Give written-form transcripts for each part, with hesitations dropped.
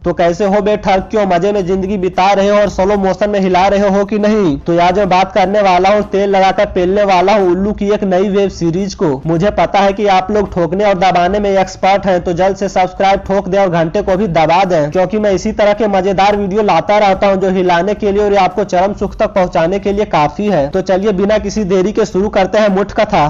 तो कैसे हो बे ठग, क्यों मजे में जिंदगी बिता रहे हो और स्लो मोशन में हिला रहे हो कि नहीं? तो आज मैं बात करने वाला हूँ तेल लगाकर पेलने वाला हूँ उल्लू की एक नई वेब सीरीज को। मुझे पता है कि आप लोग ठोकने और दबाने में एक्सपर्ट हैं, तो जल्द से सब्सक्राइब ठोक दें और घंटे को भी दबा दें, क्योंकि मैं इसी तरह के मजेदार वीडियो लाता रहता हूँ जो हिलाने के लिए और आपको चरम सुख तक पहुंचाने के लिए काफी है। तो चलिए बिना किसी देरी के शुरू करते हैं मुठ कथा।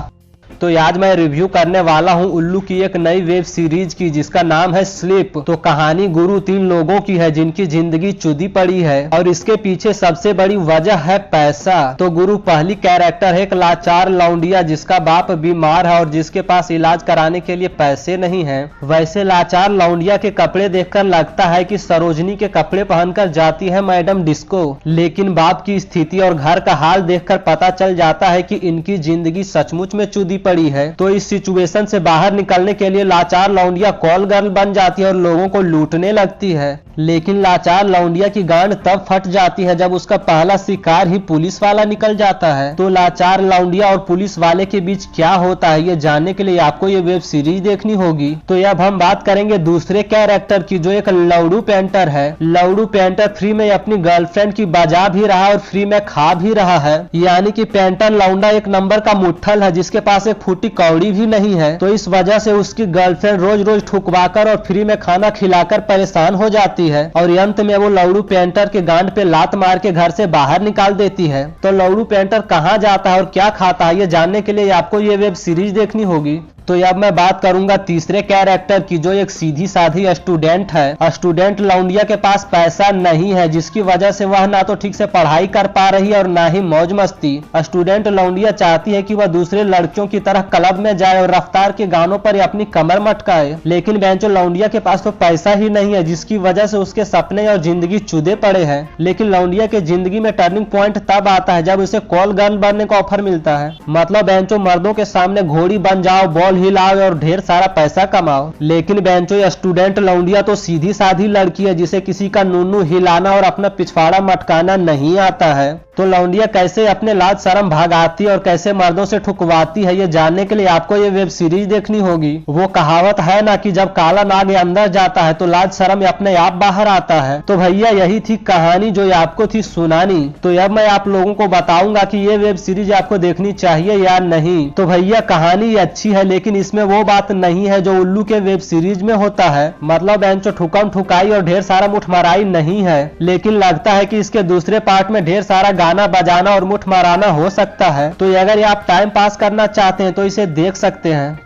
तो आज मैं रिव्यू करने वाला हूं उल्लू की एक नई वेब सीरीज की जिसका नाम है स्लीप। तो कहानी गुरु 3 लोगों की है जिनकी जिंदगी चुदी पड़ी है और इसके पीछे सबसे बड़ी वजह है पैसा। तो गुरु पहली कैरेक्टर है एक लाचार लौंडिया जिसका बाप बीमार है और जिसके पास इलाज कराने के लिए पैसे नहीं है। वैसे लाचार लौंडिया के कपड़े देखकर लगता है कि सरोजनी के कपड़े पहनकर जाती है मैडम डिस्को, लेकिन बाप की स्थिति और घर का हाल देखकर पता चल जाता है कि इनकी जिंदगी सचमुच में चुदी पड़ी है। तो इस सिचुएशन से बाहर निकलने के लिए लाचार लौंडिया कॉल गर्ल बन जाती है और लोगों को लूटने लगती है। लेकिन लाचार लौंडिया की गांड तब फट जाती है जब उसका पहला शिकार ही पुलिस वाला निकल जाता है। तो लाचार लौंडिया और पुलिस वाले के बीच क्या होता है ये जानने के लिए आपको ये वेब सीरीज देखनी होगी। तो अब हम बात करेंगे दूसरे कैरेक्टर की जो एक लौड़ू पेंटर है। लौड़ू पेंटर फ्री में अपनी गर्लफ्रेंड की बजा भी रहा और फ्री में खा भी रहा है, यानी कि पेंटर लौंडा एक नंबर का मुट्ठल है जिसके पास एक फूटी कौड़ी भी नहीं है। तो इस वजह से उसकी गर्लफ्रेंड रोज रोज ठुकवाकर और फ्री में खाना खिलाकर परेशान हो जाती है और अंत में वो लौड़ू पेंटर के गांड पे लात मार के घर से बाहर निकाल देती है। तो लौड़ू पेंटर कहां जाता है और क्या खाता है ये जानने के लिए आपको ये वेब सीरीज देखनी होगी। तो अब मैं बात करूंगा तीसरे कैरेक्टर की जो एक सीधी साधी स्टूडेंट है। स्टूडेंट लौंडिया के पास पैसा नहीं है जिसकी वजह से वह ना तो ठीक से पढ़ाई कर पा रही है और ना ही मौज मस्ती। स्टूडेंट लौंडिया चाहती है कि वह दूसरे लड़कियों की तरह क्लब में जाए और रफ्तार के गानों पर अपनी कमर मटकाए, लेकिन बेंचो लौंडिया के पास तो पैसा ही नहीं है जिसकी वजह से उसके सपने और जिंदगी चुदे पड़े हैं। लेकिन लौंडिया के जिंदगी में टर्निंग पॉइंट तब आता है जब उसे कॉल गर्ल बनने का ऑफर मिलता है। मतलब बेंचो मर्दों के सामने घोड़ी बन जाओ, बॉल हिलाओ और ढेर सारा पैसा कमाओ। लेकिन बेंचो स्टूडेंट लौंडिया तो सीधी साधी लड़की है जिसे किसी का नूनू हिलाना और अपना पिछवाड़ा मटकाना नहीं आता है। तो लौंडिया कैसे अपने लाज शर्म भागाती और कैसे मर्दों से ठुकवाती है ये जानने के लिए आपको ये वेब सीरीज देखनी होगी। वो कहावत है ना कि जब काला नाग अंदर जाता है तो लाज शर्म अपने आप बाहर आता है। तो भैया यही थी कहानी जो आपको थी सुनानी। तो अब मैं आप लोगों को बताऊंगा कि ये वेब सीरीज आपको देखनी चाहिए या नहीं। तो भैया कहानी अच्छी है लेकिन इसमें वो बात नहीं है जो उल्लू के वेब सीरीज में होता है। मतलब बेंचो ठुकम ठुकाई और ढेर सारा मुठमाराई नहीं है, लेकिन लगता है कि इसके दूसरे पार्ट में ढेर सारा गाना बजाना और मुठ माराना हो सकता है। तो अगर आप टाइम पास करना चाहते हैं तो इसे देख सकते हैं।